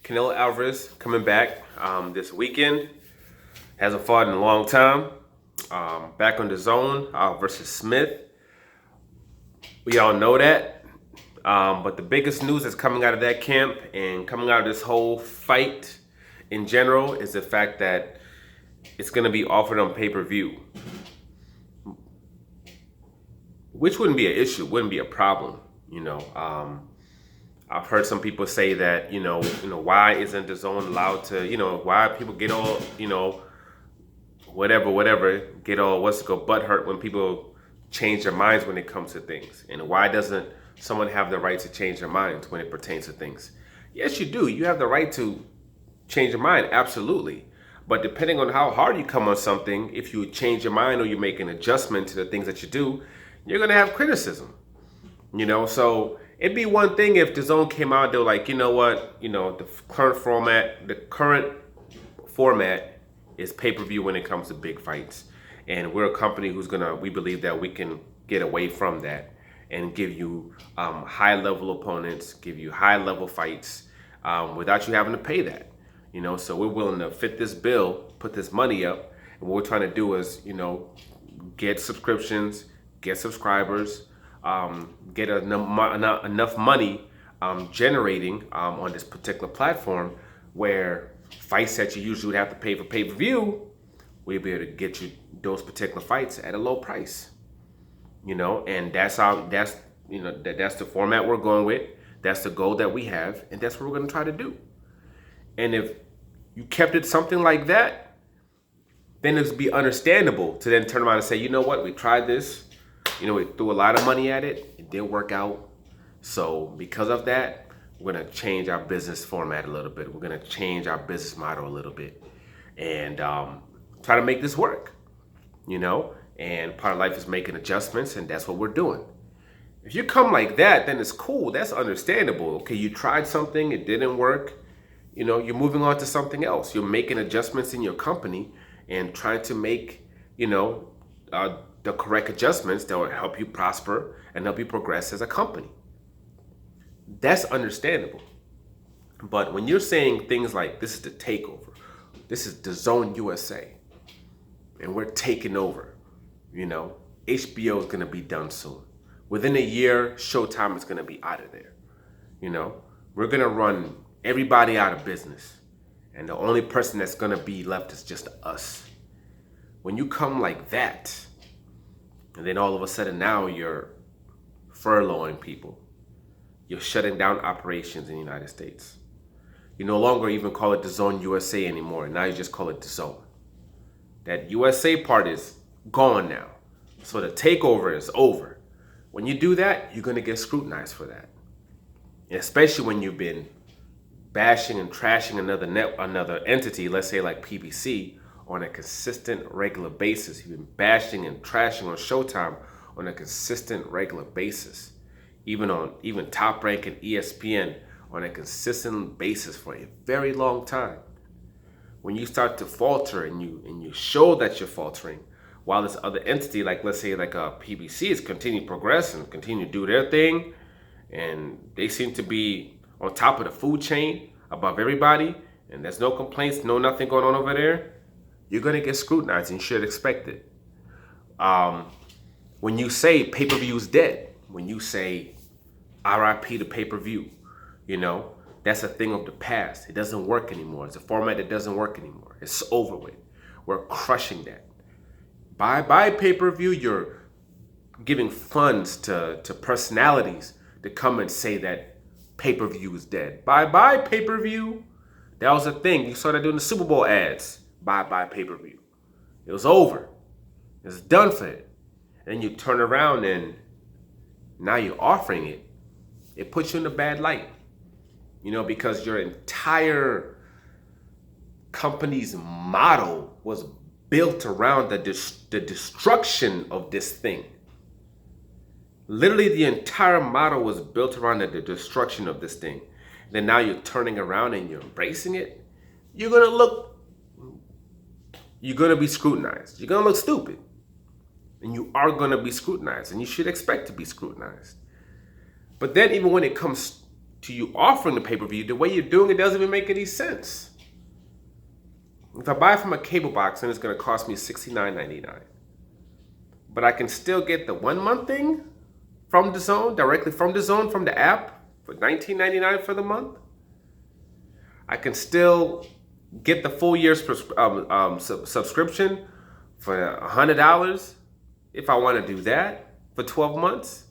Canelo Alvarez coming back this weekend. Hasn't fought in a long time. Back on the Dzon versus Smith. We all know that. But the biggest news that's coming out of that camp and coming out of this whole fight in general is the fact that it's going to be offered on pay-per-view. Which wouldn't be an issue, wouldn't be a problem, I've heard some people say that, why isn't the Dzon allowed to, why people get all, whatever, get all, butt hurt when people change their minds when it comes to things. And why doesn't someone have the right to change their minds when it pertains to things? Yes, you do. You have the right to change your mind, absolutely. But depending on how hard you come on something, if you change your mind or you make an adjustment to the things that you do, you're going to have criticism, So it'd be one thing if the Dzon came out, they're like, the current format is pay-per-view when it comes to big fights. And we're a company we believe that we can get away from that and give you high-level opponents, give you high-level fights without you having to pay that. So we're willing to fit this bill, put this money up, and what we're trying to do is, get subscriptions, get subscribers, get enough money generating on this particular platform where fights that you usually would have to pay for pay-per-view, we'll be able to get you those particular fights at a low price. And that's the format we're going with. That's the goal that we have, and that's what we're going to try to do. And if you kept it something like that, then it'd be understandable to then turn around and say, you know what, we tried this. We threw a lot of money at it. It didn't work out. So because of that, we're going to change our business format a little bit. We're going to change our business model a little bit and try to make this work, And part of life is making adjustments, and that's what we're doing. If you come like that, then it's cool. That's understandable. Okay, you tried something. It didn't work. You're moving on to something else. You're making adjustments in your company and trying to make, the correct adjustments that will help you prosper and help you progress as a company. That's understandable. But when you're saying things like, this is the takeover, this is the Dzon USA, and we're taking over, HBO is going to be done soon. Within a year, Showtime is going to be out of there. We're going to run everybody out of business. And the only person that's going to be left is just us. When you come like that, and then all of a sudden now you're furloughing people. You're shutting down operations in the United States. You no longer even call it the Dzon USA anymore. Now you just call it the Dzon. That USA part is gone now. So the takeover is over. When you do that, you're going to get scrutinized for that. And especially when you've been bashing and trashing another entity, let's say like PPC, on a consistent, regular basis. You've been bashing and trashing on Showtime on a consistent, regular basis. Even Top Rank and ESPN on a consistent basis for a very long time. When you start to falter and you show that you're faltering, while this other entity, like let's say like a PBC, is continue to progress and continue to do their thing, and they seem to be on top of the food chain above everybody, and there's no complaints, nothing going on over there, you're going to get scrutinized, and you should expect it. When you say pay-per-view is dead, when you say RIP to pay-per-view, that's a thing of the past. It doesn't work anymore. It's a format that doesn't work anymore. It's over with. We're crushing that. By pay-per-view, you're giving funds to personalities to come and say that pay-per-view is dead. Bye pay-per-view. That was a thing. You started doing the Super Bowl ads. Bye pay-per-view. It was over. It's done for it. And you turn around and now you're offering it. It puts you in a bad light. Because your entire company's model was built around the destruction of this thing. Literally, the entire model was built around the destruction of this thing. Then now you're turning around and you're embracing it. You're going to be scrutinized. You're going to look stupid. And you are going to be scrutinized. And you should expect to be scrutinized. But then even when it comes to you offering the pay-per-view, the way you're doing it doesn't even make any sense. If I buy it from a cable box, then it's going to cost me $69.99. But I can still get the 1 month thing from Dzon, directly from Dzon, from the app, for $19.99 for the month. I can still get the full year's subscription for $100 if I want to do that for 12 months.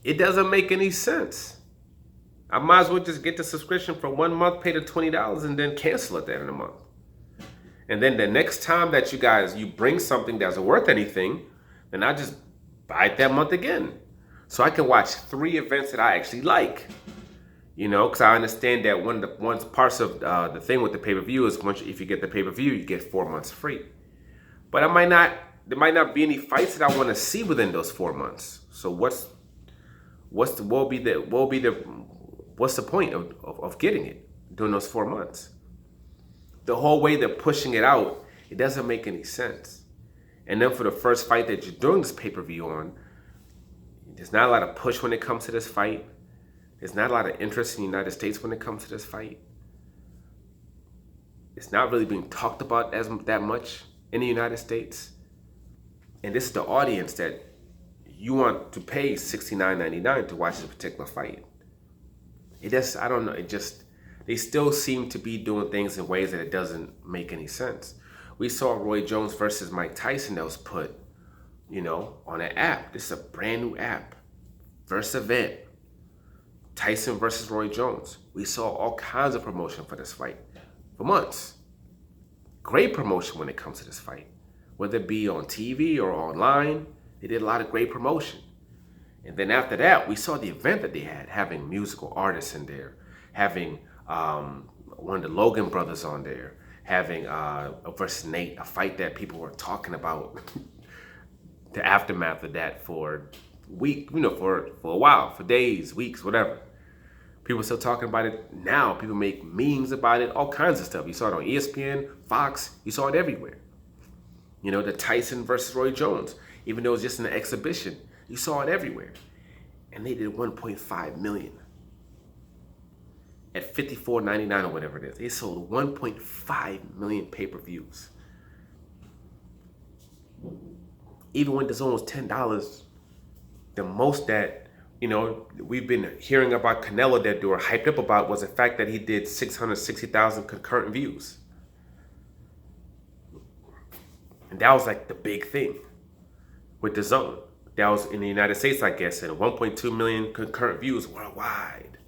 It doesn't make any sense. I might as well just get the subscription for 1 month, pay the $20, and then cancel at the end of the month. And then the next time that you bring something that's worth anything, then I just buy it that month again. So I can watch 3 events that I actually like. You know, because I understand that one of the parts of the thing with the pay-per-view is if you get the pay-per-view, you get 4 months free. But there might not be any fights that I want to see within those 4 months. So what's the point of getting it during those 4 months? The whole way they're pushing it out, it doesn't make any sense. And then for the first fight that you're doing this pay-per-view on, there's not a lot of push when it comes to this fight. There's not a lot of interest in the United States when it comes to this fight. It's not really being talked about that much in the United States. And this is the audience that you want to pay $69.99 to watch this particular fight. I don't know, they still seem to be doing things in ways that it doesn't make any sense. We saw Roy Jones versus Mike Tyson that was put, on an app. This is a brand new app. First event. Tyson versus Roy Jones. We saw all kinds of promotion for this fight for months. Great promotion when it comes to this fight. Whether it be on TV or online, they did a lot of great promotion. And then after that, we saw the event that they had, having musical artists in there, having one of the Logan brothers on there, having versus Nate, a fight that people were talking about the aftermath of that for a while, for days, weeks, whatever. People are still talking about it now. People make memes about it, all kinds of stuff. You saw it on ESPN, Fox, you saw it everywhere. The Tyson versus Roy Jones, even though it was just an exhibition, you saw it everywhere. And they did 1.5 million. At $54.99 or whatever it is. They sold 1.5 million pay-per-views. Even when Dzon was $10, the most that we've been hearing about Canelo that they were hyped up about was the fact that he did 660,000 concurrent views. And that was like the big thing with Dzon. That was in the United States, I guess, and 1.2 million concurrent views worldwide.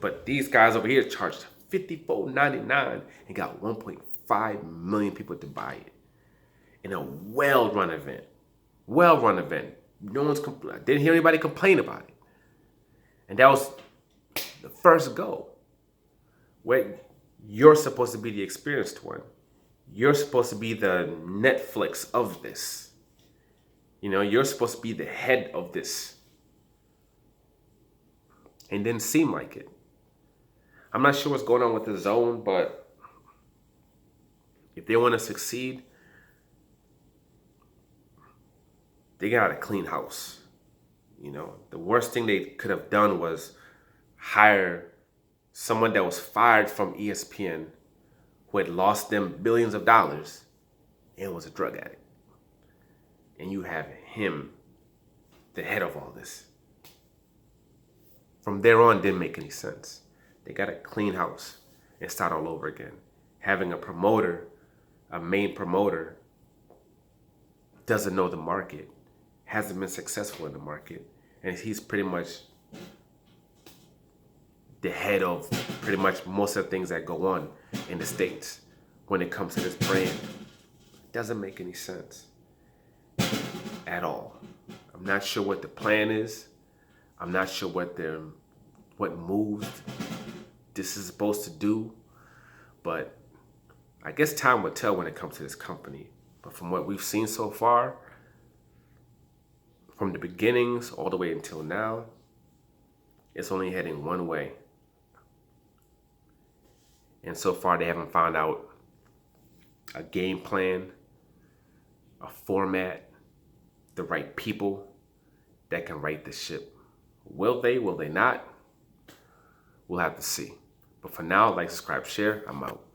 But these guys over here charged $54.99 and got 1.5 million people to buy it. In a well-run event. Didn't hear anybody complain about it. And that was the first go. Where you're supposed to be the experienced one. You're supposed to be the Netflix of this. You're supposed to be the head of this. And didn't seem like it. I'm not sure what's going on with the Dzon, but if they want to succeed, they got to clean house. The worst thing they could have done was hire someone that was fired from ESPN who had lost them billions of dollars and was a drug addict. And you have him, the head of all this. From there on, didn't make any sense. They got to clean house and start all over again. Having a promoter, a main promoter, doesn't know the market, hasn't been successful in the market, and he's pretty much the head of pretty much most of the things that go on in the States when it comes to this brand. Doesn't make any sense at all. I'm not sure what the plan is. I'm not sure what moves this is supposed to do, but I guess time will tell when it comes to this company. But from what we've seen so far, from the beginnings all the way until now, it's only heading one way. And so far, they haven't found out a game plan, a format, the right people that can right the ship Will they? Will they not? We'll have to see. But for now, like, subscribe, share. I'm out.